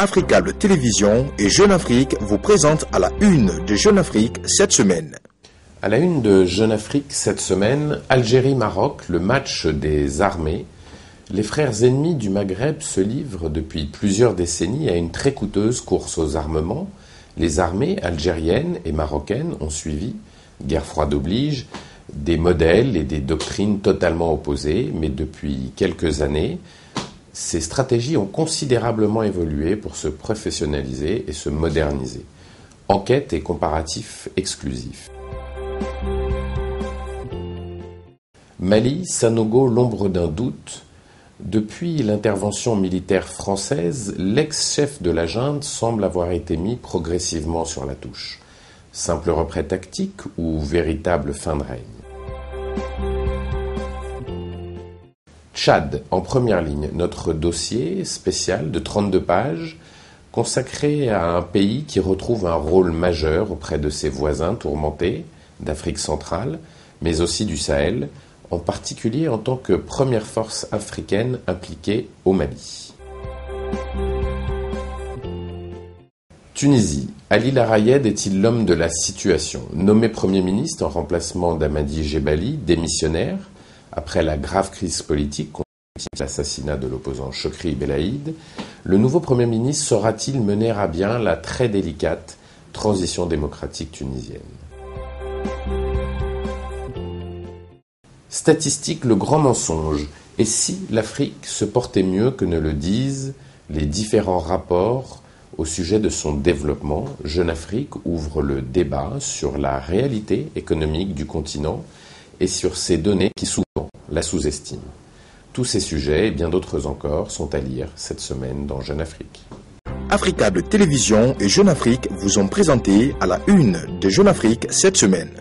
Africable Télévision et Jeune Afrique vous présentent à la une de Jeune Afrique cette semaine. À la une de Jeune Afrique cette semaine, Algérie-Maroc, le match des armées. Les frères ennemis du Maghreb se livrent depuis plusieurs décennies à une très coûteuse course aux armements. Les armées algériennes et marocaines ont suivi, guerre froide oblige, des modèles et des doctrines totalement opposés, mais depuis quelques années, ces stratégies ont considérablement évolué pour se professionnaliser et se moderniser. Enquête et comparatif exclusif. Mali, Sanogo, l'ombre d'un doute. Depuis l'intervention militaire française, l'ex-chef de la junte semble avoir été mis progressivement sur la touche. Simple retrait tactique ou véritable fin de règne? Tchad, en première ligne, notre dossier spécial de 32 pages consacré à un pays qui retrouve un rôle majeur auprès de ses voisins tourmentés d'Afrique centrale, mais aussi du Sahel, en particulier en tant que première force africaine impliquée au Mali. Tunisie. Ali Larayed est-il l'homme de la situation? Nommé Premier ministre en remplacement d'Amadi Jebali, démissionnaire, après la grave crise politique contre l'assassinat de l'opposant Chokri Belaïd, le nouveau Premier ministre saura-t-il mener à bien la très délicate transition démocratique tunisienne? Statistique, le grand mensonge. Et si l'Afrique se portait mieux que ne le disent les différents rapports au sujet de son développement? Jeune Afrique ouvre le débat sur la réalité économique du continent et sur ces données qui souvent la sous-estiment. Tous ces sujets et bien d'autres encore sont à lire cette semaine dans Jeune Afrique. Africable Télévision et Jeune Afrique vous ont présenté à la une de Jeune Afrique cette semaine.